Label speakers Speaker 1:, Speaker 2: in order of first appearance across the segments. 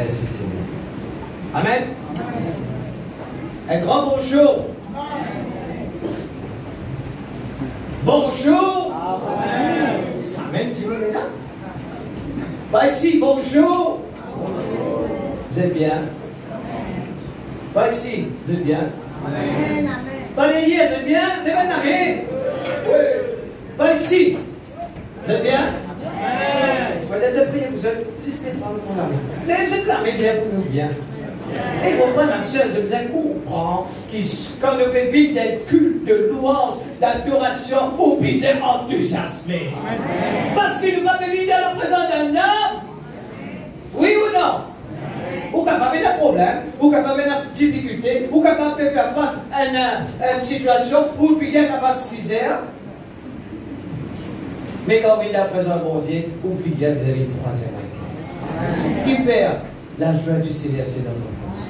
Speaker 1: Merci Seigneur. Amen. Un grand bonjour. Bonjour. Amen. Amen, tu es là? Pas ici, bonjour. Vous êtes bien? Pas ici, vous êtes bien? Amen. Pas derrière, vous êtes bien? Amen. Oui. Pas ici. Vous êtes bien? Amen. Vous êtes prié, vous êtes discrètement de mon ami. Vous êtes là, mais Dieu pour nous bien. Et mon frère, ma soeur, je vous ai comprendre quand nous vivons des cultes de louange, d'adoration, vous puissiez enthousiasmer. Parce qu'il nous va vivre dans la présence d'un homme. Oui ou non? Vous capable d'un problème, vous capable d'une difficulté, vous capable de faire face à une situation où vous vivez à 6 heures. Mais quand vous êtes dans la présence de mon Dieu, vous vivez, vous avez 3 heures. Qui perd la joie du Seigneur, c'est notre force.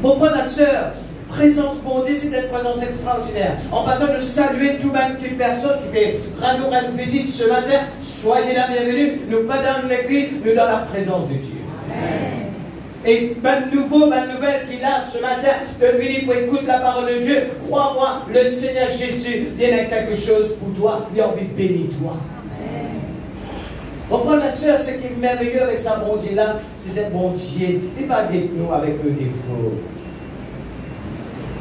Speaker 1: Mon frère, ma soeur, présence mon Dieu, c'est une présence extraordinaire. En passant de saluer toute personne qui peut rendre une visite ce matin, soyez la bienvenue. Nous pas dans l'église, nous dans la présence de Dieu. Et bonne nouvelle qu'il a ce matin de venir pour écouter la parole de Dieu. Crois-moi, le Seigneur Jésus, il y a quelque chose pour toi, il a envie de bénir toi. Mon frère, ma soeur, ce qui est merveilleux avec sa bonté là, c'est un bon Dieu. Il va guérir nous avec nos défauts.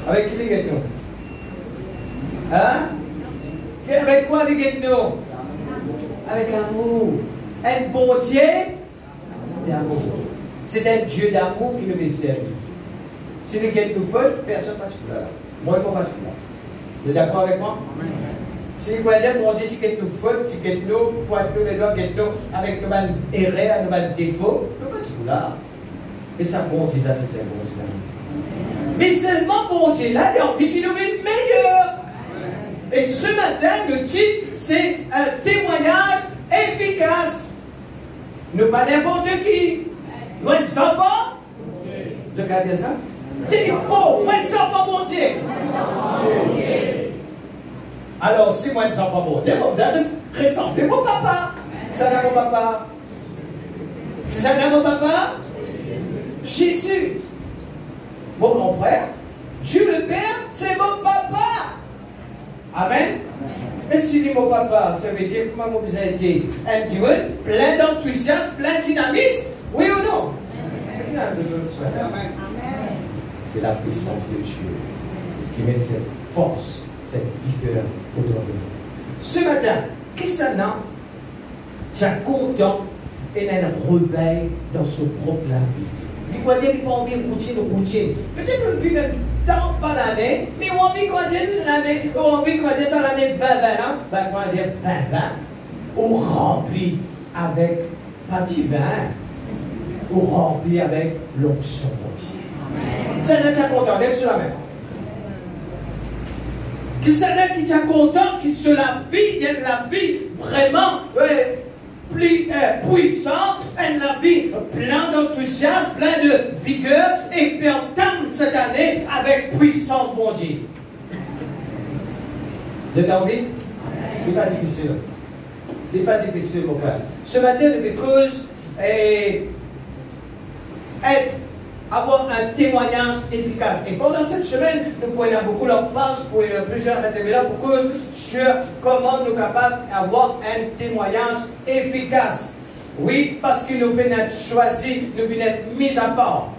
Speaker 1: Avec qui il guette nous? Hein? Avec quoi il guette nous? Avec l'amour. Un bon Dieu d'amour. C'est un Dieu d'amour qui nous desservit. Si nous guette nous faute, personne particulier. Moi, pas particulier. Vous êtes d'accord avec moi? Si vous voyez, mon Dieu, tu guettes nous faute, tu guettes nous, pointe nous les doigts, guette nous avec nos mal erreurs, nos mal défauts, nous pas tout là. Et ça, bon Dieu là, c'est un bon Dieu là. Mais seulement bon Dieu là, il a envie qu'il nous vienne meilleur. Et ce matin, le titre, c'est un témoignage efficace. Nous pas n'importe qui. Moins de 100 ans. Vous regardez ça? C'est faux. Moins de 100 ans, bon Dieu. Alors, si moins de 100 ans, bon Dieu, vous allez ressembler à mon papa. Ça n'a mon papa. Ça n'a mon papa. Jésus. Mon grand frère. Dieu le Père, c'est mon papa. Amen. Et si dit mon papa, ça veut dire comment vous avez été un Dieu plein d'enthousiasme, plein de dynamisme. Oui ou non? Amen. C'est la puissance de Dieu qui met cette force, cette vigueur autour de nous. Ce matin, qu'est-ce que ça n'a? Tu es content et un réveil dans son propre vie. Il va dire qu'il n'a pas envie de routine. Peut-être qu'on vit même tant pas d'année, mais on a envie qu'on dise l'année, on a envie qu'on dise ça l'année 2020, hein? Ben, on va dire 2020. On remplit avec pas du vin. Ou rempli avec l'onction entière. C'est un qui est content, lève sur la main. C'est un qui est content, qui se la vie vraiment plus puissante, la vie plein d'enthousiasme, plein de vigueur, et puis entame cette année avec puissance, mon Dieu. Vous avez envie? Ce n'est pas difficile. Ce n'est pas difficile, mon frère. Ce matin, because avoir un témoignage efficace. Et pendant cette semaine, nous pouvons avoir beaucoup d'emphase pour plusieurs intervenants pour cause sur comment nous sommes capables d'avoir un témoignage efficace. Oui, parce que nous venons être choisis, nous venons être mis à part.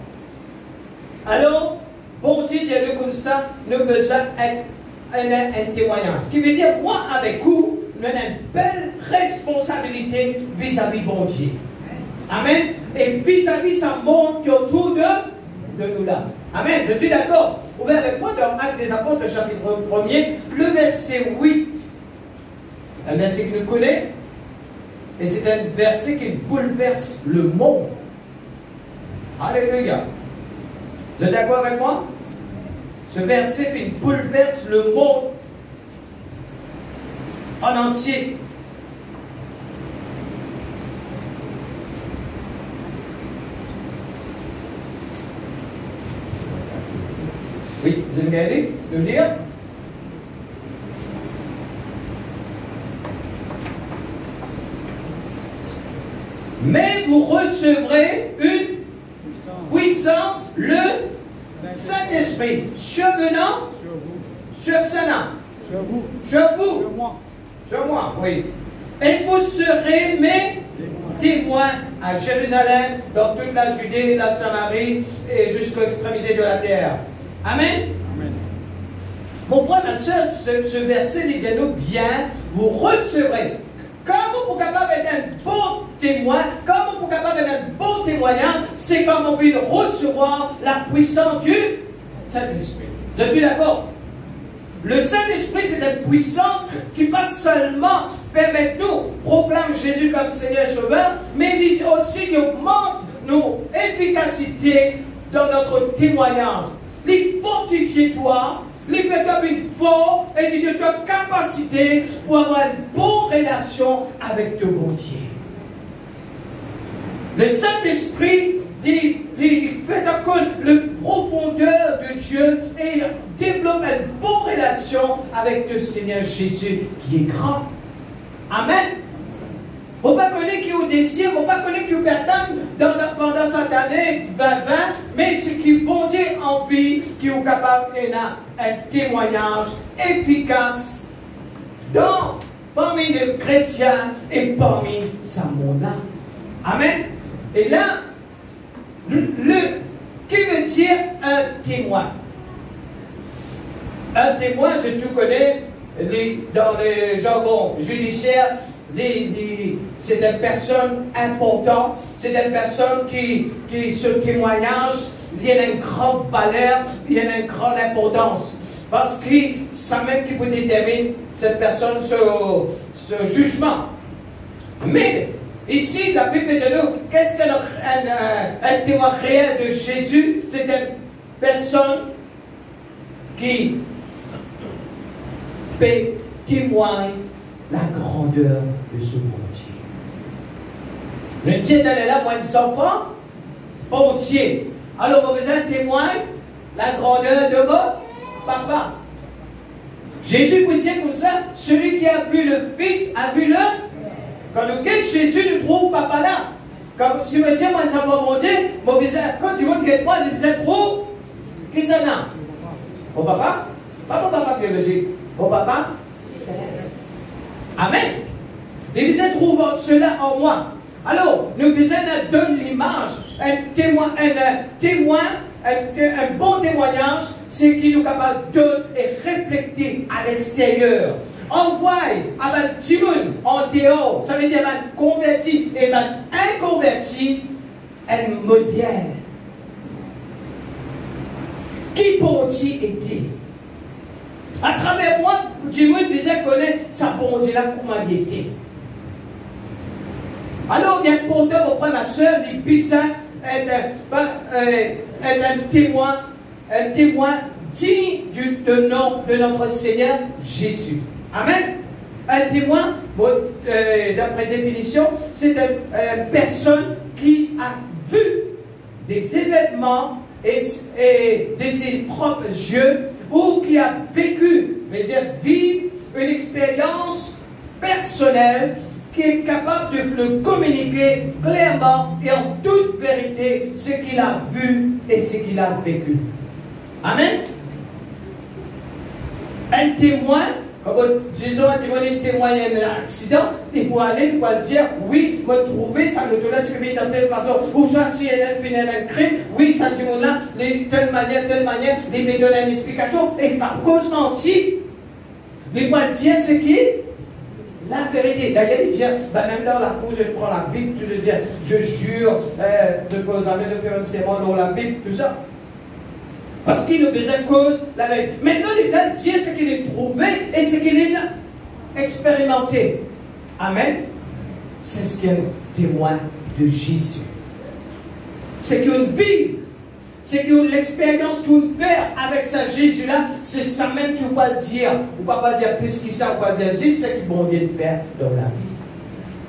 Speaker 1: Alors, bon Dieu, Dieu comme ça, nous avons besoin d'un témoignage. Ce qui veut dire, moi, avec vous, nous avons une belle responsabilité vis-à-vis bon Dieu. Amen. Et vis-à-vis ça monte autour de nous là. Amen. Je suis d'accord. Ouvrez avec moi dans Actes des Apôtres, le chapitre 1er, le verset 8. Un verset que nous connaissons. Et c'est un verset qui bouleverse le monde. Alléluia. Vous êtes d'accord avec moi? Ce verset qui bouleverse le monde en entier. Oui, vous allez le lire. Mais vous recevrez une puissance, le Saint-Esprit, survenant sur Xana,
Speaker 2: sur vous,
Speaker 1: sur vous,
Speaker 2: sur moi,
Speaker 1: oui. Et vous serez mes témoins à Jérusalem, dans toute la Judée, la Samarie et jusqu'aux extrémités de la terre. Amen.
Speaker 2: Amen.
Speaker 1: Mon frère, ma soeur, ce verset dit-nous bien, vous recevrez. Comment vous capable d'être un bon témoin, comment vous capable d'être un bon témoignage, c'est comme on peut recevoir la puissance du Saint-Esprit. Vous êtes d'accord? Le Saint-Esprit, c'est une puissance qui va seulement permettre nous proclamer Jésus comme Seigneur et Sauveur, mais il aussi nous montre nos efficacités dans notre témoignage. Il fortifie toi, il fait une force et il te donne capacité pour avoir une bonne relation avec ton bon Dieu. Le Saint-Esprit, il fait encore le profondeur de Dieu et il développe une bonne relation avec le Seigneur Jésus qui est grand. Amen. Il ne faut pas connaître qui est au désir, il ne faut pas connaître qui est perdant pendant cette année 2020, mais ce qui bon Dieu envie, qui est capable un témoignage efficace parmi les chrétiens et parmi sa monde-là. Amen. Et là, qui veut dire un témoin? Un témoin, je tout connais, dans le jargon judiciaire, c'est une personne importante, c'est une personne qui ce témoignage, il y a une grande valeur, il y a une grande importance. Parce que ça même qui vous détermine cette personne, ce jugement. Mais ici, la Bible dit nous, qu'est-ce qu'un témoin réel de Jésus? C'est une personne qui peut témoigner la grandeur de ce bon Dieu. Le Dieu d'aller là, moi, des enfants, bon Dieu. Alors, vous avez besoin de témoigner la grandeur de votre papa. Jésus vous dit comme ça, celui qui a vu le Fils a vu le. Quand nous quittons Jésus, nous trouvons papa là. Quand si me dit, moi, des enfants, bon Dieu, quand tu vois que moi, je vous trouve, qui ça n'a? Mon papa? Pas mon papa biologique. Mon papa céleste. Amen. Et vous trouvez cela en moi. Alors, nous devons donner l'image, un bon témoignage, c'est qui nous capable de donner et refléter à l'extérieur. Envoie avec Timoun en dehors, ça veut dire un converti et un inconverti, un modèle. Qui pour Dieu était? À travers moi, Timoun disait connaître sa bon Dieu là, comment il était. Alors, il est important, mon frère, ma soeur, il puisse être un témoin digne du nom de notre Seigneur Jésus. Amen. Un témoin, d'après définition, c'est une personne qui a vu des événements et de ses propres yeux ou qui a vécu, vivre une expérience personnelle qui est capable de le communiquer clairement et en toute vérité ce qu'il a vu et ce qu'il a vécu. Amen. Un témoin, disons un témoin d'un accident, il peut aller, il peut dire, oui, me trouver, ça me donne, tu fais de telle façon, ou soit si elle fait un crime, oui, ça dit là, de telle manière, il me donne une explication, et par cause mentir, il peut dire ce qui est la vérité. D'ailleurs, il dit, même dans la cour, je prends la Bible, je dis, je jure, je pose la maison, je fais un serment dans la Bible, tout ça. Parce qu'il nous besoin de cause la vérité. Maintenant, il besoin de dire ce qu'il a trouvé et ce qu'il a expérimenté. Amen. C'est ce qui est un témoin de Jésus. C'est qu'il vit, c'est que l'expérience qu'on fait avec ce Jésus-là, c'est ça même qu'on va dire. On ne va pas dire plus que ça, on va dire juste ce qu'il bon Dieu de faire dans la vie.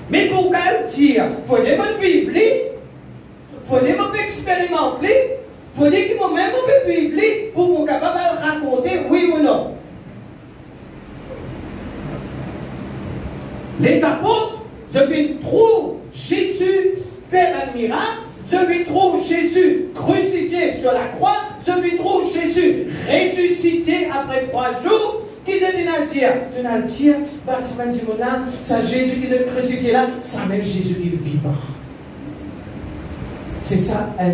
Speaker 1: Mais pour qu'elle dire, il faut même vivre, il faut même expérimenter. Il faut dire qu'il faut même vivre pour qu'on soit capable de raconter oui ou non. Les apôtres, je vais trouver Jésus faire un miracle, je vais trouver Jésus crucifié tombé sur la croix, je vis trop Jésus ressuscité après 3 jours. Qui c'est qui dire? C'est un dire, c'est Jésus qui est crucifié là, c'est même Jésus qui est vivant. C'est ça un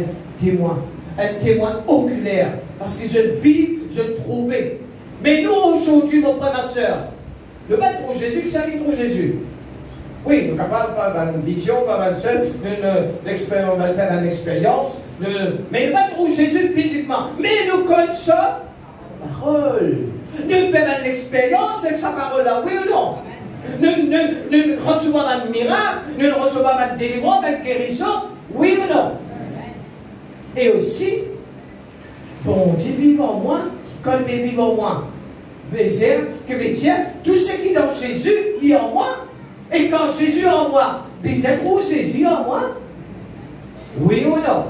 Speaker 1: témoin oculaire. Parce que je vis, je trouvais. Mais nous aujourd'hui, mon frère, ma soeur, le pas pour Jésus, qui s'habille pour Jésus. Oui, nous sommes capables d'avoir une vision, d'avoir une seule, on va faire une expérience, mais pas pour Jésus physiquement. Mais nous connaissons sa parole. Nous faisons une expérience avec sa parole là, oui ou non? Nous recevons un miracle, nous recevons une délivrance, une guérison, oui ou non? Et aussi, bon Dieu vive en moi, quand il vive en moi, que veut dire, tout ce qui est dans Jésus, il est en moi. Et quand Jésus est en moi, vous êtes où Jésus en moi? Oui ou non?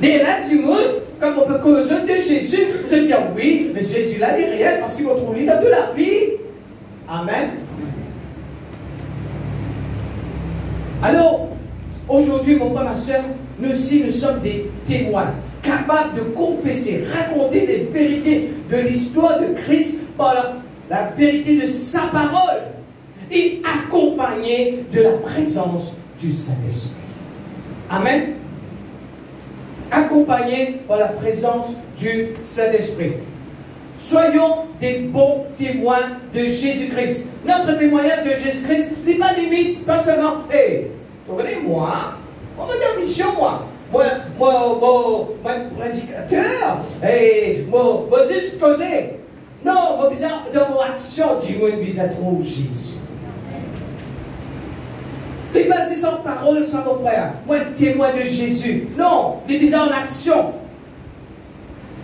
Speaker 1: Mais là, dis-moi, comme on peut causer de Jésus, je dis oui, mais Jésus là, il est réel parce qu'il va trouver dans toute la vie. Amen. Alors, aujourd'hui, mon frère, ma soeur, nous aussi, nous sommes des témoins, capables de confesser, raconter les vérités de l'histoire de Christ par la vérité de sa parole et accompagnés de la présence du Saint-Esprit. Amen. Accompagnés par la présence du Saint-Esprit. Soyons des bons témoins de Jésus-Christ. Notre témoignage de Jésus-Christ n'est pas limite, pas seulement, hey, regardez-moi, on me donne mission, moi, prédicateur, et moi, juste causer. Non, moi, bizarre, dans mon action, dis-moi, bizarre trop Jésus. Les bases sans parole, sans mon frère. Moi, témoin de Jésus. Non, les bizarres en action.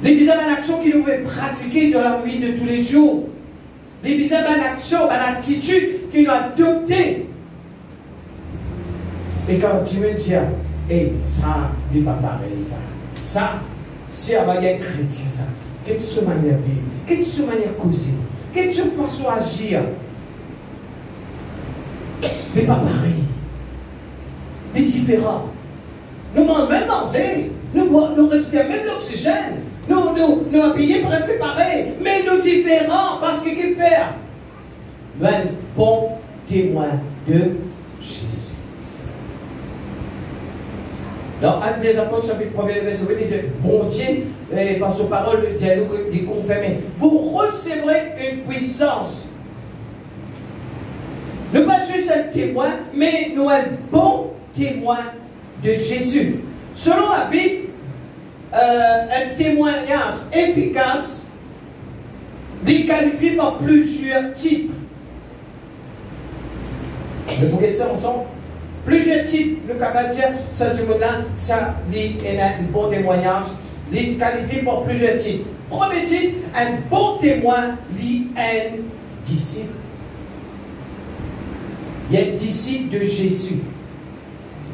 Speaker 1: Les bizarres en action qu'il nous fait pratiquer dans la vie de tous les jours. Les bizarres en action, en attitude qu'il nous a adoptée. Et quand tu me dis, hey, ça, n'est pas pareil, ça. Ça, c'est un manière chrétien, ça. Quelle se manière de vivre, quelle se manière de causer, quelle se façon d'agir. Mais pas pareil. Mais différent. Nous mangeons même manger, nous respirons même l'oxygène, nous habillons presque pareil, mais nous différents parce que qu'est-ce faire? Nous sommes un bon témoin de Jésus. Dans Actes des Apôtres, chapitre 1er, verset 8, il dit, bon Dieu, par sa parole, le dialogue est confirmé. Vous recevrez une puissance. Nous pas juste un témoin, mais nous un bon témoin de Jésus. Selon la Bible, un témoignage efficace est qualifié par plusieurs types. Vous voyez ça ensemble? Plusieurs types, le capable de dire, ça, du monde-là, ça, il a un bon témoignage, il est qualifié par plusieurs types. Premier type, un bon témoin, il est un disciple. Il y a un disciple de Jésus.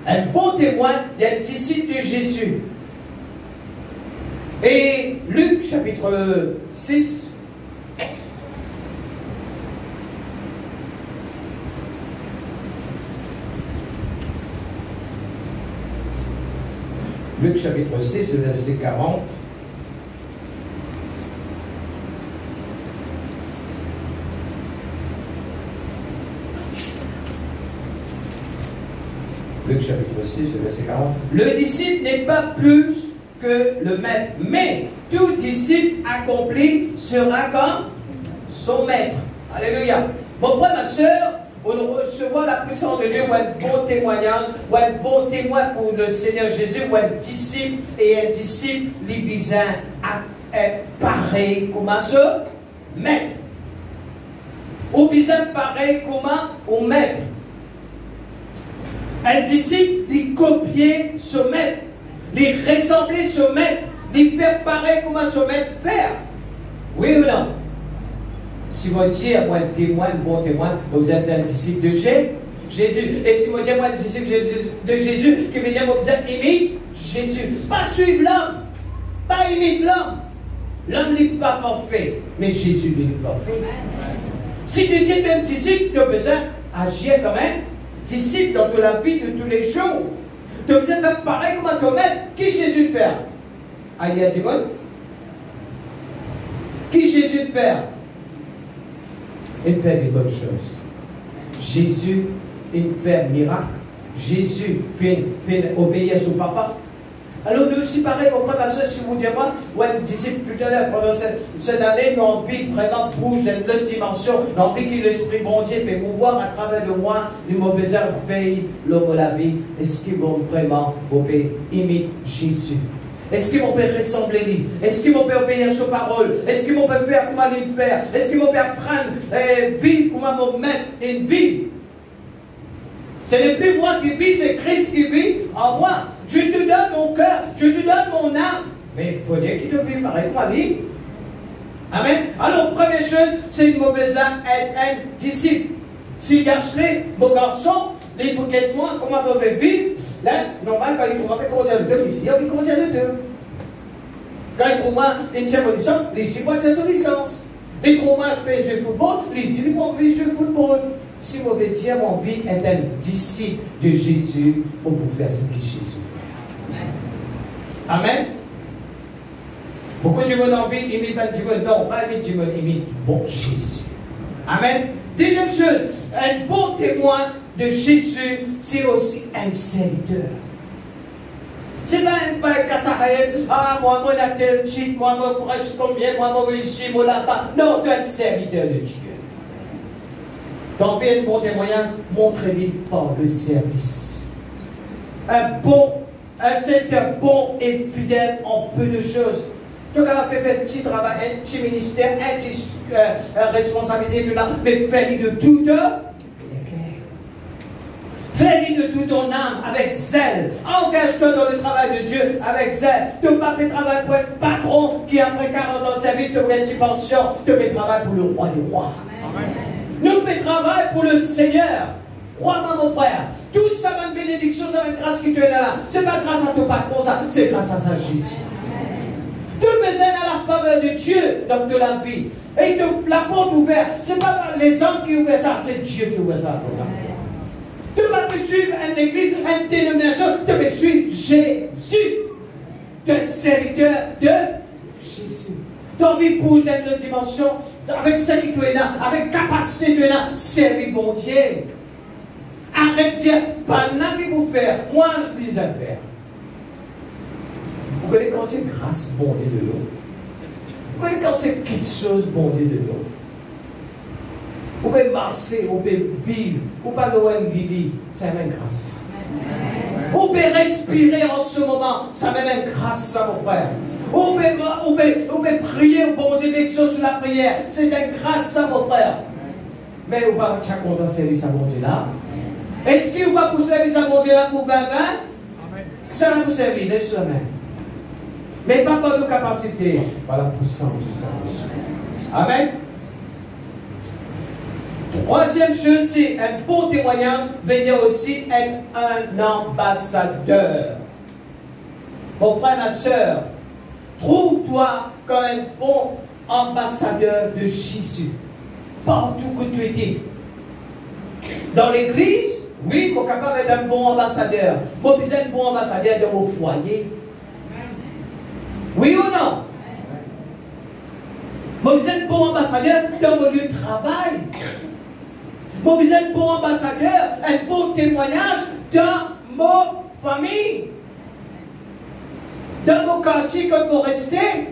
Speaker 1: Un bon témoin, il y a un disciple de Jésus. Et Luc, chapitre 6, Luc chapitre 6, verset 40. Luc chapitre 6, verset 40. Le disciple n'est pas plus que le maître, mais tout disciple accompli sera comme son maître. Alléluia. Mon frère, ma soeur, on recevra la puissance de Dieu ou un bon témoignage, ou un bon témoin pour le Seigneur Jésus, ou un disciple, et un disciple, l'Ibizin, est pareil comme ce maître. Ou bizarre pareil comme au maître. Un disciple, il copier ce maître, il ressembler ce maître, il faire pareil comme ce maître faire. Oui ou non? Si vous dites, moi, un témoin, un bon témoin, vous êtes un disciple de Jésus. Et si vous dites, moi, un disciple de Jésus, qui veut dire, vous êtes imite Jésus. Pas suivre l'homme, pas imite l'homme. L'homme n'est pas parfait, mais Jésus est parfait. Si tu dis un disciple, tu as besoin d'agir comme un disciple dans la vie de tous les jours. Tu as besoin de faire pareil comme un comète. Qui Jésus de faire? Aïe, a dit bon? Qui Jésus de faire? Il fait des bonnes choses. Jésus, il fait un miracle. Jésus fait obéir à son papa. Alors nous aussi pareil, mon frère, ma soeur, si vous dites moi, ouais, disciple tout à l'heure, pendant cette année, nous avons envie vraiment bouge dans une autre dimension, nous avons envie que l'Esprit bon Dieu peut mouvoir à travers de moi, nous avons besoin de faire l'homme de la vie. Est-ce qu'ils vont vraiment imiter Jésus? Est-ce qu'ils vont ressembler à lui? Est-ce qu'ils vont obéir à sa parole? Est-ce qu'ils vont faire comment lui faire? Est-ce qu'ils vont apprendre à vivre comment me mettre une vie? Ce n'est plus moi qui vis, c'est Christ qui vit en moi. Je te donne mon cœur, je te donne mon âme. Mais il faut dire qu'il te vive pareil moi, lui. Amen. Alors, première chose, c'est une mauvaise âme être un disciple. S'il gâcherait, mon garçon, les bouquets de moi, comment on peut vivre? Là, normal, quand il trouve qu'on dit le deux, ici, il contient le deux. Quand il trouve une tient bonne licence, ici, moi, c'est son licence. Il trouve qu'il fait jouer football, ici, moi, il fait jouer football. Si vous voulez dire, mon vie est un disciple de Jésus pour vous faire ce que Jésus fait. Amen. Beaucoup de monde ont envie d'imiter non, pas imiter Dieu, imite bon Jésus. Amen. Deuxième chose, un bon témoin de Jésus, c'est aussi un serviteur. C'est pas un cassarel, ah, moi, mon acteur, cheat, moi, mon prêche combien, moi, mon ici, moi, là-bas. Non, tu es un serviteur de Dieu. Dans un bon témoignage, montre-lui par le service. Un serviteur bon et fidèle en peu de choses. Donc, on peut faire un petit travail, un petit ministère, un petit responsabilité de là, mais fais-lui de tout fais-lui de tout ton âme avec zèle. Engage-toi dans le travail de Dieu avec zèle. Tu ne peux pas travailler pour être patron qui, après 40 ans de service, te met une pension. Tu peux travailler pour le roi des rois. Amen. Nous pouvons travailler pour le Seigneur. Crois-moi, mon frère. Tout ça va une bénédiction, ça va une grâce qui te donne là. Ce n'est pas grâce à ton patron, ça, c'est grâce à ça, Jésus. Tout besoin à la faveur de Dieu dans de la vie. Et la porte ouverte, ce n'est pas les hommes qui ouvrent ça, c'est Dieu qui ouvre ça. Tu ne vas pas suivre une église, une dénomination, tu vas suivre Jésus. Tu es un serviteur de Jésus. Tu as envie de bouger dans une dimension, avec ce qui tu es là, avec capacité tu es là, servir mon Dieu. Arrête de dire, pas là qui vous faire, moi je dis à faire. Vous connaissez quand c'est grâce, bon Dieu de l'eau. Vous connaissez quand c'est quelque chose, bon Dieu de l'eau. Vous pouvez marcher, vous pouvez vivre, vous pouvez avoir une vie, c'est la même grâce. Vous pouvez respirer en ce moment, ça même une grâce, ça, mon frère. Vous pouvez prier au bon Dieu, quelque chose sur la prière, c'est une grâce, ça, mon frère. Mais vous ne pouvez pas content de servir sa bon Dieu là. Est-ce que vous ne pouvez pas servir sa bon Dieu là pour 20-20? Ça va vous servir, lève sur la main. Mais pas par nos capacités, par la puissance du Saint-Esprit. Amen. Troisième chose, c'est un bon témoignage, veut dire aussi être un ambassadeur. Mon frère, ma soeur, trouve-toi comme un bon ambassadeur de Jésus. Partout que tu étais. Dans l'église, oui, mon capable d'être un bon ambassadeur. Mon besoin un bon ambassadeur dans mon foyer. Oui ou non? Mon besoin un bon ambassadeur dans mon lieu de travail. Mon besoin un bon ambassadeur, un bon témoignage dans mon famille. Dans mon quartier, quand vous restez,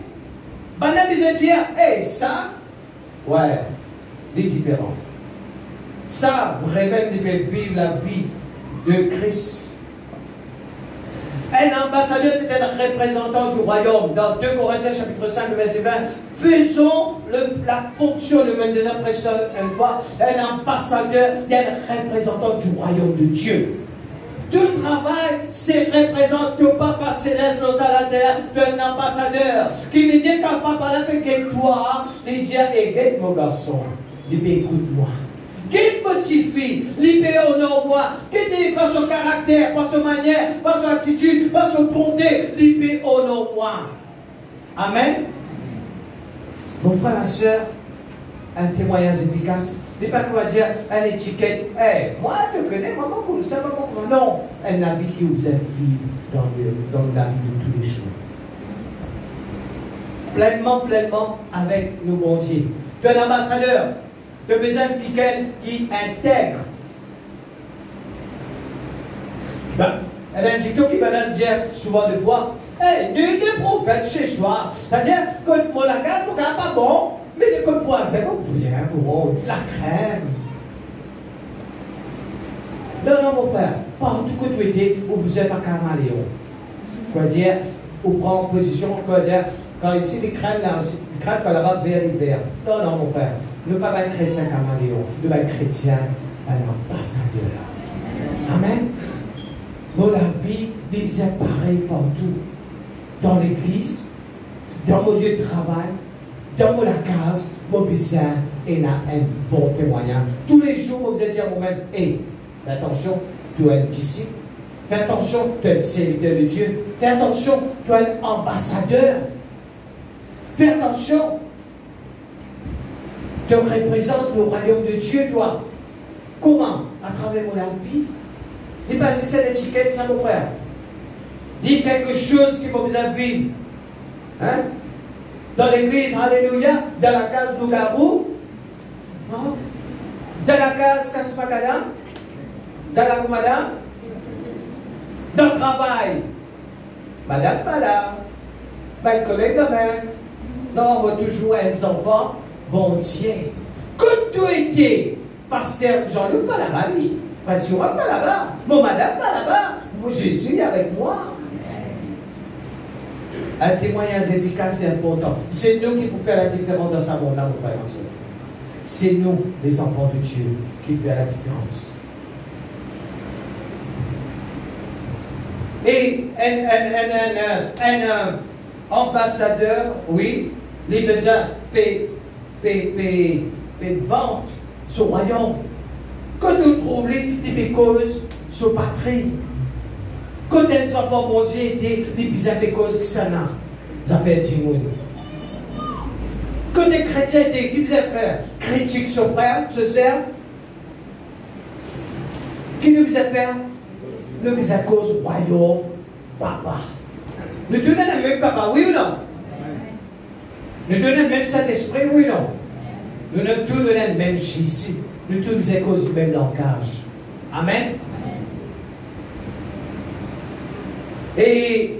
Speaker 1: ben là, vous allez dire, hey, ça, ouais, c'est différent. Ça, vraiment, il peut vivre la vie de Christ. Un ambassadeur, c'est un représentant du royaume. Dans 2 Corinthiens, chapitre 5, verset 20, faisons la fonction, le même des impressions, un ambassadeur, il y a un représentant du royaume de Dieu. Tout le travail, c'est représente le Papa Céleste, nos à la terre, d'un ambassadeur, qui me dit quand Papa l'appelle toi, il dit, hey, mon garçon, il dit, écoute-moi. Qu'il modifie, libère honore-moi, qu'il par son caractère, par son manière, par son attitude, par son bonté, libère honore-moi. Amen. Mon frère, ma soeur, un témoignage efficace. Ce n'est pas qu'on va dire une étiquette. Hey, moi, je te connais, maman comme ça, maman comme ça. Non, elle a vie qui vous a vie dans la vie de tous les jours. Pleinement, pleinement avec nos bon Dieu. Tu es un ambassadeur. Tu as besoin de quelqu'un qui intègre. Ben, elle a un TikTok qui va dire souvent de fois, hey, nul ne prophète chez soi. C'est-à-dire que mon langage, mon gars, pas bon, mais le code voisin, bien, bon, de la crème. Non, mon frère, partout que tu étais, vous êtes pas caméléon. Quoi dire, vous prenez position, quoi dire, quand ici les crèmes, là, les crèmes quand là-bas, vers l'hiver. Non, mon frère, ne pas être chrétien caméléon, ne pas être chrétien, un ambassadeur. Amen. Dans la vie, il faisait pareil partout. Dans l'église, dans mon lieu de travail, dans mon case, mon business, et là, un bon témoignage. Tous les jours, vous allez dire à vous-même, hey, fais attention, tu es un disciple. Fais attention, tu es un serviteur de Dieu. Fais attention, tu es un ambassadeur. Fais attention, tu représentes le royaume de Dieu, toi. Comment? À travers mon vie. Dis pas si c'est l'étiquette, ça, mon frère. Dis quelque chose qui vous a vivre. Hein? Dans l'église, alléluia, dans la case loup-garou, dans la case casse-macadam, dans la madame, dans le travail, madame pas là, ma collègue de même. Non, on va toujours un enfant bon Dieu. Que tu étais, pasteur Jean-Luc, pas là-bas, pasteur pas là-bas, mon madame pas là-bas, mon Jésus est avec moi. Un témoignage efficace et important. C'est nous qui pouvons faire la différence dans ce monde-là, mon frère et soeur. C'est nous, les enfants de Dieu, qui faisons la différence. Et un ambassadeur, oui, les besoins vente son royaume. Quand nous trouvons des causes sur patrie, quand les enfants bon Dieu étaient des bizarres causes qui s'en ont, ça fait du monde. Quand les chrétiens étaient des bizarres frères, critiquent son frère, se servent, qui nous bizarre faire? Nous bizarre cause royaume, papa. Nous donnons le même papa, oui ou non? Nous donnons le même Saint-Esprit, oui ou non? Nous donnons tous le même Jésus. Nous tous bizarre cause du même langage. Amen. Et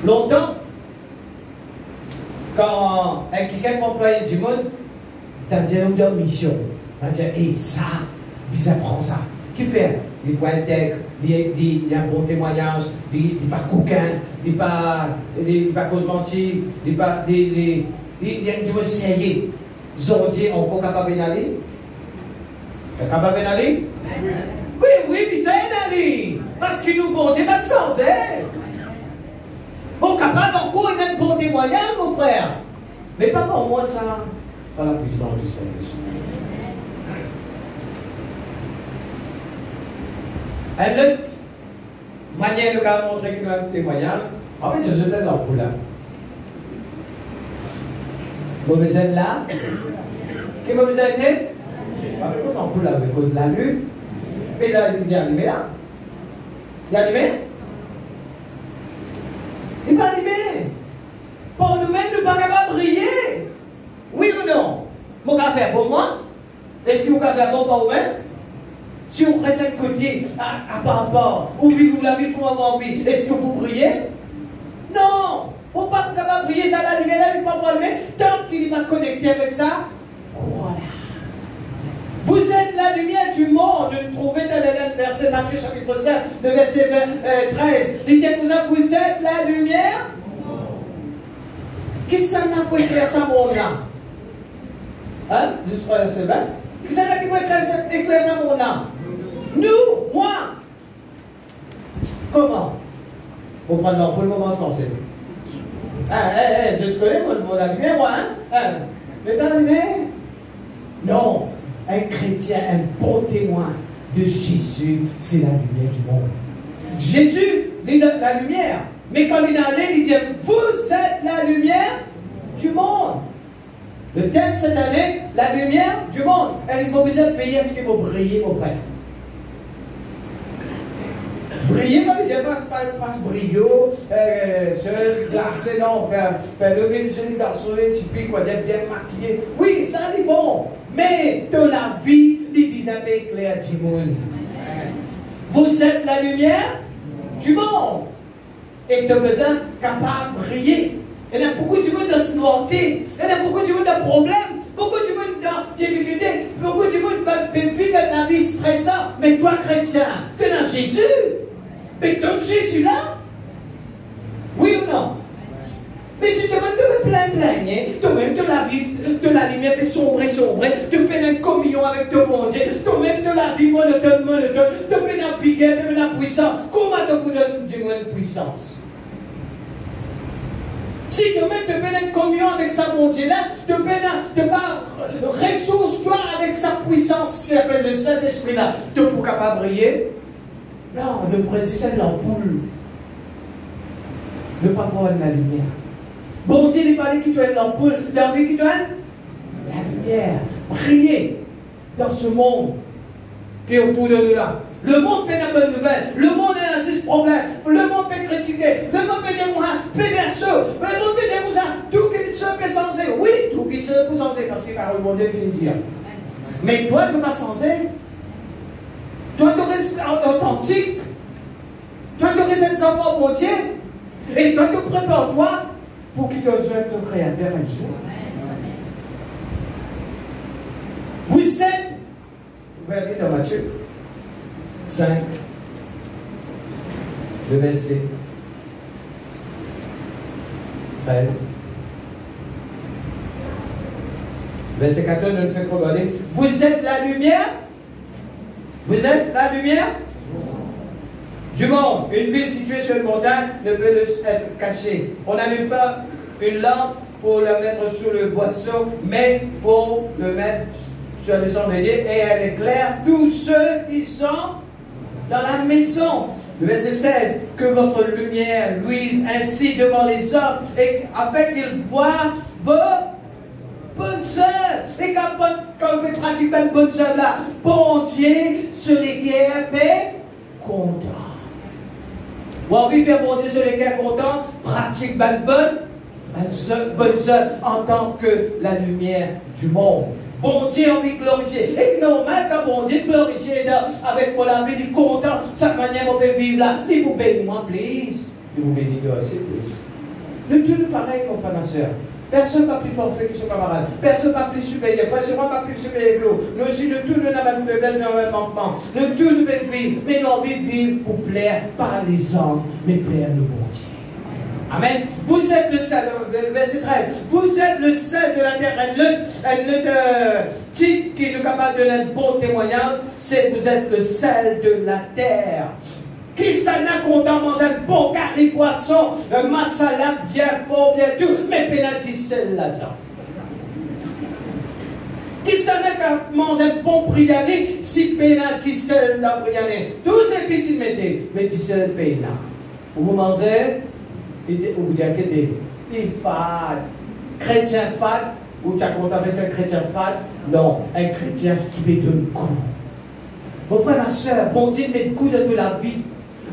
Speaker 1: longtemps, quand quelqu'un employé du monde, t'as dit une mission, t'as dit, hey, ça, il apprend ça. Qui fait? Il peut intègre, il a un bon témoignage, il n'est pas coquin, il n'est pas cosmentique, il n'est pas. Il y a un petit sérieux. Ils ont dit, on est capable d'aller? Capable d'aller? Oui, mais c'est un aller. Parce qu'il nous bon Dieu pas de sens, hein? On est capable encore de bon témoignage, mon frère. Mais pas pour moi, ça. Par la puissance du Saint-Esprit. Une autre manière de montrer qu'il y a un témoignage, en fait, je vous donne l'ampoule là. Vous êtes là? Qui vous êtes été? Avec quoi l'ampoule là? Avec cause de la lune? Mais là, il est allumé là. Il est allumé? Il n'est pas allumé. Pour nous-mêmes, nous ne sommes pas capables de briller. Oui ou non? Mon gars fait pour moi? Est-ce que vous avez fait bon pour vous-même? Si on reste à côté, à par rapport, ou vivez-vous la vie comme on a envie, est-ce que vous brillez? Non! On n'est pas capable de briller, ça la lumière, il ne peut pas allumer. Tant qu'il n'est pas connecté avec ça, voilà. Vous êtes la lumière du monde. Nous trouvons dans le verset Matthieu chapitre 5, le verset 13. Il dit, vous êtes la lumière. Qui s'en a pour écrire ça monde-là? Hein? Juste pour le verset 20. Qui s'en a qui peut écrire ça monde-là? Nous, moi. Comment? Pour prendre l'ampoule, comment se penser? Je te connais, la lumière, moi, hein? Mais pas la lumière? Non. Un chrétien, un bon témoin de Jésus, c'est la lumière du monde. Jésus, il est la lumière. Mais quand il est allé, il dit, vous êtes la lumière du monde. Le thème cette année, la lumière du monde. Elle m'a besoin de payer ce qui va briller, mon frère. Briller, pas besoin pas se brio, se glacer, non, faire lever le jeune garçon, typique, quoi, d'être bien maquillé. Oui, ça c'est bon. Mais de la vie, des vis-à-vis clair du monde. Vous êtes la lumière du monde. Et tu as besoin capable de briller. Il y a beaucoup de monde dans ce noirté. Il y a beaucoup de monde dans problème. Beaucoup de monde dans difficulté. Beaucoup de monde vit dans la vie stressante. Mais toi, chrétien, tu es dans Jésus. Mais donc Jésus là? Oui ou non? Mais si tu veux plein, toi-même de la vie, de la lumière, mais sombre, tu peux une communion avec ton bon Dieu, toi-même de la vie monotone, tu peux une vigueur, tu peux une puissance. Comment tu peux donner une puissance? Si toi-même tu peux une communion avec sa bon Dieu là, tu peux ressource-toi avec sa puissance, qui appelle le Saint-Esprit là, tu peux capable briller. Non, le président de l'ampoule, ne pas voir la lumière. Bon Dieu, il parlait qui doit être l'ampoule, l'envie qui doit être la lumière. Briller dans ce monde qui est autour de nous là. Le monde peut la bonne nouvelle, le monde a ses problèmes, le monde peut critiquer, le monde peut dire moi, peut verso, le monde peut dire ça, tout qui peut changer. Oui, tout qui peut changer parce que le monde est fini de dire. Mais toi, tu vas changer. Toi, tu restes authentique. Toi, tu restes un enfant bon Dieu. Et toi, tu prépares toi pour qu'il te soit ton créateur un jour. Vous êtes, vous pouvez aller dans Matthieu 5, le verset 13. Verset 14, ne le fait pas regarder. Vous êtes la lumière. Vous êtes la lumière du monde. Une ville située sur une montagne ne peut être cachée. On n'allume pas une lampe pour la mettre sous le boisseau, mais pour le mettre sur le chandelier et elle éclaire tous ceux qui sont dans la maison. Le verset 16, que votre lumière luise ainsi devant les hommes et afin qu'ils voient vos bonnes œuvres. Et quand vous pratiquez une bonne œuvre là, bon Dieu sur lesquels est content. Vous avez envie de faire bon Dieu sur lesquels content, pratique une bonne œuvre en tant que la lumière du monde. Bon Dieu envie de glorifier. Et normal quand bon Dieu glorifier avec pour la vie, il est content, sa manière on peut vivre là. Il vous bénit, moi, please. Il vous bénit toi aussi, please. Le tout est pareil, mon frère, ma soeur. Personne n'a plus parfait que son camarade. Personne n'a plus supérieur. Forcément, pas plus supérieur que nous. Nous aussi, le tout, nous n'avons pas de faiblesse, nous n'avons pas de manquement. Le tout, nous devons vivre. Mais nous avons envie de vivre pour plaire, pas les hommes, mais plaire le bon Dieu. Amen. Vous êtes le sel, verset 13. Vous êtes le sel de la terre. Le titre qui est capable de donner un bon témoignage, c'est vous êtes le sel de la terre. Qui s'en a content manger un bon carré poisson, un masala bien fort, bien tout, mais pénalty sel là-dedans. Qui s'en a manger un bon briané, si pénalty sel là briané. Tous ces épices ils mettaient, mais tu sel paye là. Vous mangez, vous dites inquiétez, il est fade. Chrétien fade, ou tu as content avec un chrétien fade? Non, un chrétien qui met de coup. Mon frère, ma soeur, bon Dieu met de coup de toute la vie.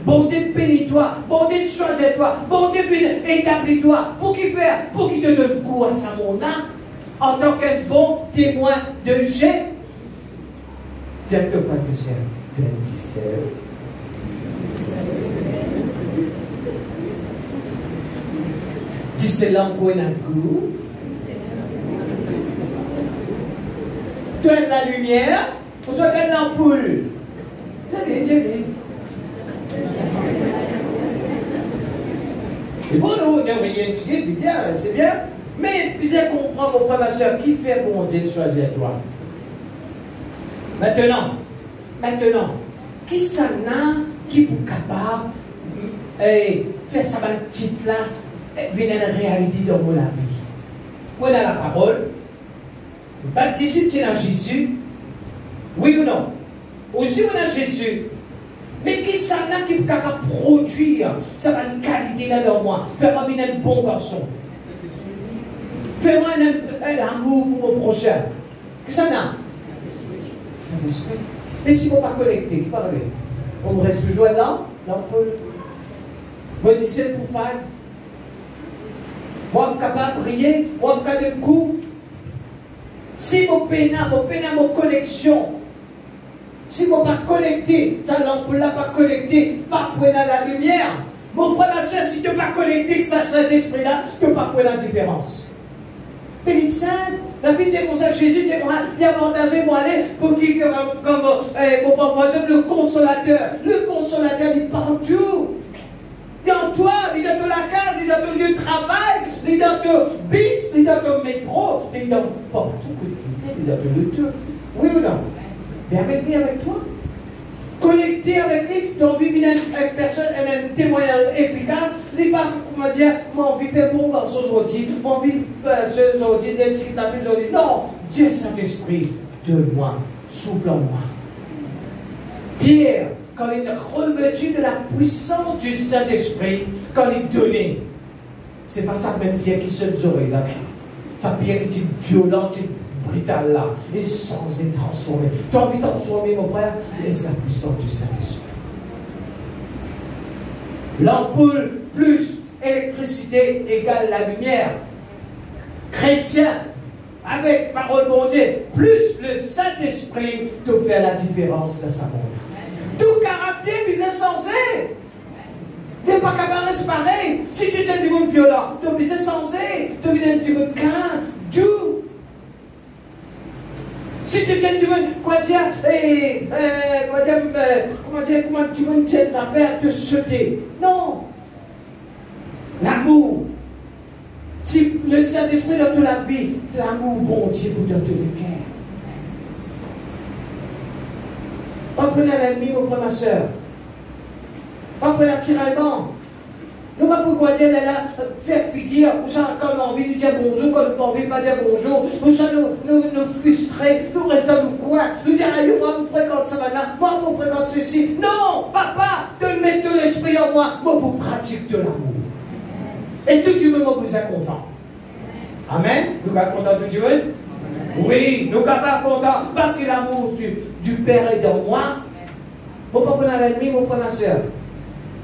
Speaker 1: Bon Dieu bénis-toi, bon Dieu choisis-toi, bon Dieu établis-toi. Pour qui faire? Pour qu'il te donne goût à sa monnaie en tant qu'un bon témoin de Jésus. Directeur pas de sel, de sel. Dis c'est l'angoisse d'un goût. Tu as de la lumière, ou soit tu as de l'ampoule. J'ai dit. Et bon, nous, on a rien tiré, bien, c'est bien. Mais, puis, elle comprend, mon frère, ma soeur, qui fait bon Dieu de choisir toi? Maintenant, qui s'en a, qui est capable de faire ça dans le titre là, venir la réalité dans la vie? Où est la parole? Baptiste, c'est dans Jésus? Oui ou non? Aussi, on a Jésus. Mais qui s'en a qui est capable de produire ça va une qualité là dans moi, faire venir un bon garçon, Fais-moi un amour pour mon prochain. Qu'est-ce que ça n'a? Saint-Esprit. Et si on ne pas connecter, qui parle? On reste toujours là, l'ampoule. Moi, je dis c'est pour faire. Moi, je suis capable de prier. Moi, je suis capable de coup. Si mon pénal, mon connexion, si vous ne pas connecté, ça l'ampoule n'a pas connecté, pas prendre la lumière. Mon frère, ma soeur, si tu n'es pas connecté, que ça, cet esprit-là, tu ne peux pas prendre la différence. Béni Saint, la Bible dit comme ça, Jésus dit il a avantagé moi aller pour qui, comme mon bon voisin, le consolateur. Le consolateur, il est partout. Il est en toi, il est dans la case, il est dans ton lieu de travail, il est dans ton bus, il est dans ton métro, il est dans partout que tu es, il est dans ton lieu. Oui ou non? Mais avec lui, avec toi. Connecté avec lui, tu as envie de vivre avec personne, un témoignage efficace. Les pas, comment dire, mon envie de faire bon dans ce aujourd'hui, mon envie de faire ce aujourd'hui, des petits tapis aujourd'hui. Non, Dieu Saint-Esprit, donne-moi, souffle en moi. Pierre, quand il est revêtu de la puissance du Saint-Esprit, quand il est donné, c'est pas ça même Pierre qui se oreilles là, ça Pierre qui est violent, qui est brutal là, et sans être transformé. Tu as envie de transformer mon frère, laisse la puissance du Saint-Esprit. L'ampoule plus électricité égale la lumière. Chrétien, avec parole de Dieu, plus le Saint-Esprit te fait la différence dans sa monde. Tout caractère est censé. Tu n'es pas capable de rester pareil. Si tu es un petit peu violent, tu es censé. Tu es un petit peu calme, doux. Si tu es un petit peu, comment tu veux tes affaires te sauter. Non. L'amour. Si le Saint-Esprit dans toute la vie, l'amour bon Dieu pour dans tout le cœur. Pas prendre l'ennemi, mon frère, ma soeur. Pas prendre tiraillement. Nous, pas pourquoi Dieu est là, faire figure, ou ça, quand on a envie de dire bonjour, quand on n'a pas envie de pas dire bonjour, ou ça nous frustrer, nous restons dans le coin, nous dire, aïe, moi, vous fréquente ça maintenant, moi, vous fréquente ceci. Non, papa, de mettre de l'esprit en moi, moi, vous pratiquez de l'amour. Et tout Dieu me vous êtes content. Amen. Nous sommes contents de Dieu? Oui, nous sommes pas contents parce que l'amour du Père est dans moi. Mon papa n'a l'ennemi, mon frère, ma soeur.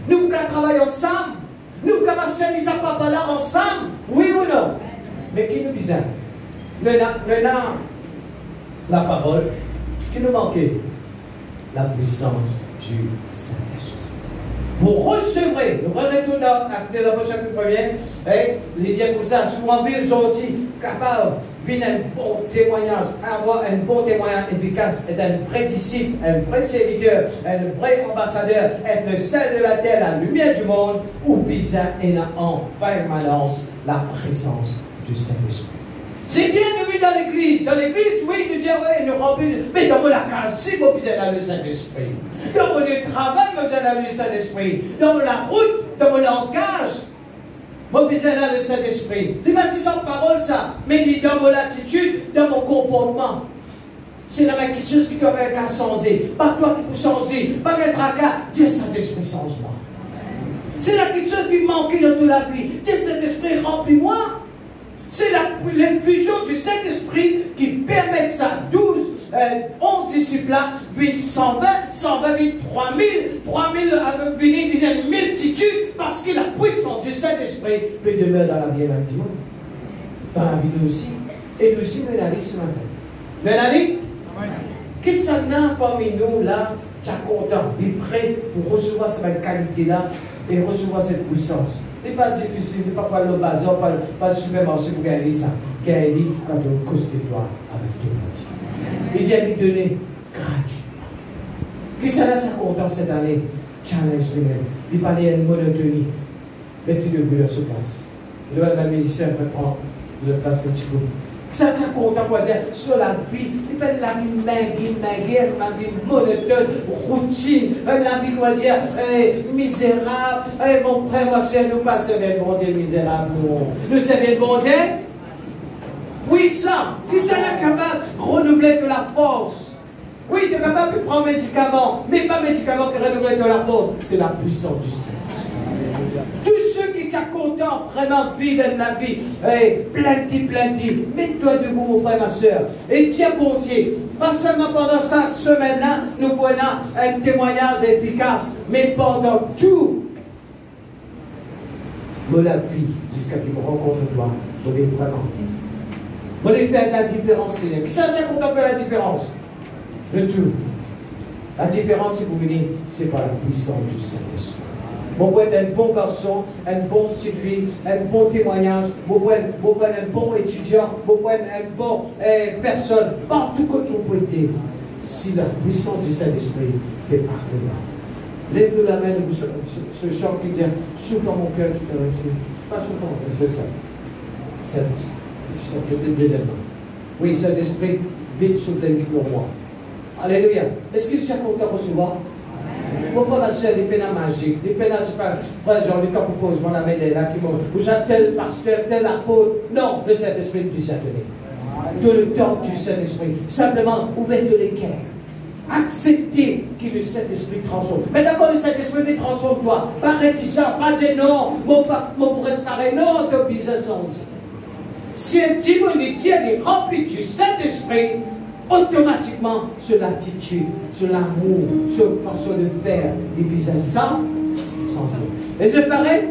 Speaker 1: Nous sommes travailler ensemble. Nous sommes servir sa papa là ensemble. Oui ou non? Mais qui nous disait? Maintenant, la parole qui nous manquait, la puissance du Saint-Esprit. Vous recevrez, nous retournons à les apôtres chapitre 1er, les dire pour ça, souvent aujourd'hui, capable de un bon témoignage, avoir un bon témoignage efficace, être un vrai disciple, un vrai serviteur, un vrai ambassadeur, être le sel de la terre, la lumière du monde, ou bien et en permanence la présence du Saint-Esprit. C'est bien de vivre dans l'église. Dans l'église, oui, nous disons, oui, nous remplissons. Mais dans la case, vous besoin dans le Saint-Esprit. Dans mon travail, vous besoin dans le Saint-Esprit. Dans la route, dans mon langage, vous besoin dans le Saint-Esprit. C'est pas si sans parole, ça. Mais dans mon attitude, dans mon comportement. C'est la quelque chose qui doit être changer. Pas toi qui peux changer. Pas qu'être tracas. Dieu Saint-Esprit, change-moi. C'est la quelque chose qui manque dans toute la vie. Dieu Saint-Esprit, remplis-moi. C'est l'infusion du Saint-Esprit qui permet ça. 11 disciples là, 120, 120 000, 3000, 3000 avec une multitude, parce que la puissance du Saint-Esprit peut demeurer dans la vie intimement. Dans la vie de nous aussi. Et nous aussi, Mélanie, ce matin. Mélanie, qu'est-ce qu'on a parmi nous là, qui est content, qui est prêt pour recevoir cette qualité-là et recevoir cette puissance? Ce n'est pas difficile, ce n'est pas par le bazar, pas le supermarché pour gagner ça. Gagner quand on cause de toi avec tout le monde. Il dit à lui donner gratuitement. Qui ça là, tu es content cette année? Challenge lui-même. Il parlait d'une monotonie. Mettez le but à ce place. Je vais la médecin peut prendre le place que tu peux. Ça t'a content pour dire sur la vie, il fait la vie maggie, la vie monotone, routine, la vie, on va dire, misérable. Mon frère, moi, c'est nous pas servir le bon Dieu misérable, nous servir le bon Dieu. Oui, ça, qui serait capable de renouveler de la force. Oui, tu es capable de prendre médicaments, mais pas médicaments qui renouvellent de la force. C'est la puissance du Saint. Tous ceux qui t'ont content vraiment vivre la vie, plenty, mets-toi debout, mon frère, ma soeur, et tiens bon Dieu. Pas seulement pendant cette semaine-là, nous prenons un témoignage efficace, mais pendant tout la vie, jusqu'à ce qu'il me rencontre toi, je vais vraiment. Je vais faire la différence, Seigneur. Qui ça tient qu'on doit faire la différence? De tout. La différence, si vous venez, c'est par la puissance du Saint-Esprit. Vous pouvez être un bon garçon, un bon petite fille, un bon témoignage, vous pouvez être un bon étudiant, vous pouvez être une bonne personne, partout que vous pouvez être, si la puissance du Saint-Esprit fait partie de vous. Lève-nous la main, ce chant qui dit, souffle dans mon cœur, pas souffle dans mon cœur, c'est ça. C'est deuxièmement. Oui, Saint-Esprit, vite souffle pour moi. Alléluia. Est-ce que tu as content de recevoir? Mon frère, ma soeur, des peines magiques, des peines, c'est pas frère Jean-Luc qui propose, mon ami là, qui m'a, vous êtes tel pasteur, tel apôtre. Non, le Saint-Esprit ne puisse atteindre. Tout le temps du Saint-Esprit. Simplement, ouvrez les cœurs. Acceptez que le Saint-Esprit transforme. Mais d'accord, le Saint-Esprit transforme toi. Pas réticent, pas dire non, mon pourrait se parler, non, de visage sans. Si un Timothée est rempli du Saint-Esprit, automatiquement, sur l'attitude, sur l'amour, sur la façon de faire, il vise sans eux. Et c'est pareil,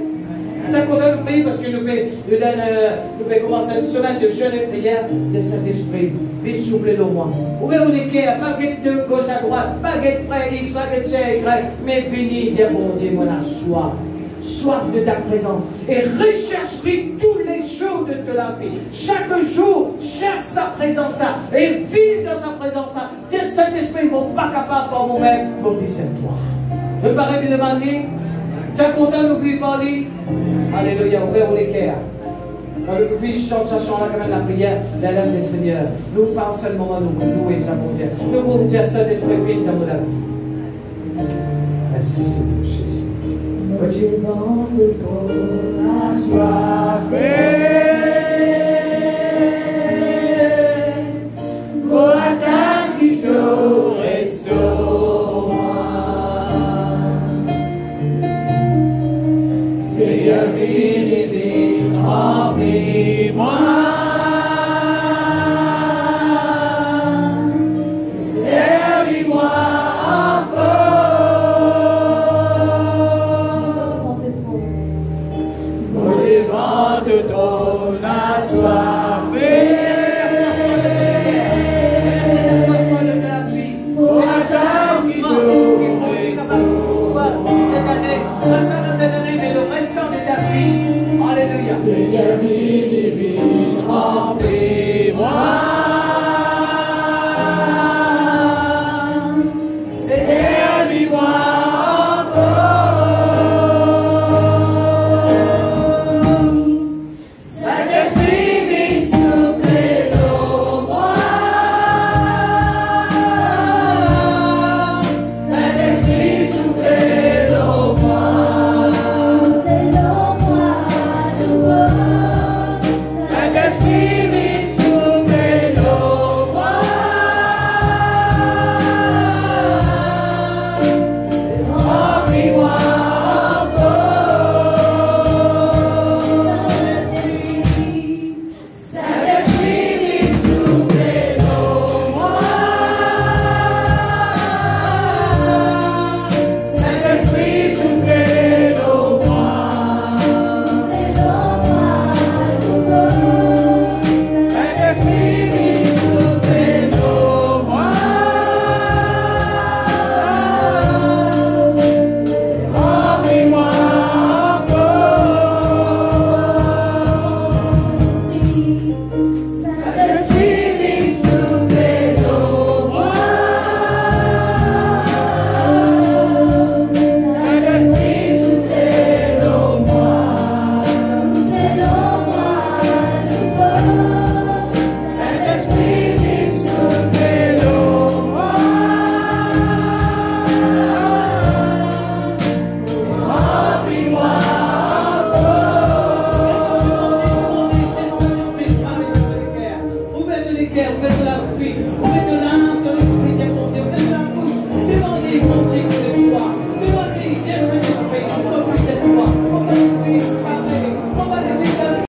Speaker 1: nous sommes contents de prier parce que nous pouvons commencer une semaine de jeûne et prière de Saint-Esprit. Vite souffler le moi. Ouvrez les cœurs, pas de gauche à droite, pas de frère X, pas de sœur Y, mais venez dire mon Dieu, moi la soif. Soif de ta présence et recherche-lui tous les jours de la vie. Chaque jour, cherche sa présence là et vive dans sa présence là. Tiens, Saint-Esprit, ils ne sont pas capables par moi-même, ils vont laisser toi. Me paraît bien demander, tu es content d'ouvrir par lui? Alléluia, ouvrez les cœurs. Quand le fils chante sa chant là, comme la prière, la lame du Seigneur, nous parlons seulement à nous louer sa bonté. Nous voulons dire Saint-Esprit, viens dans la vie. Merci Seigneur Jésus. Au-devant de ton assoiffé, Boatan qui te restaure, Seigneur, viens, remplis-moi.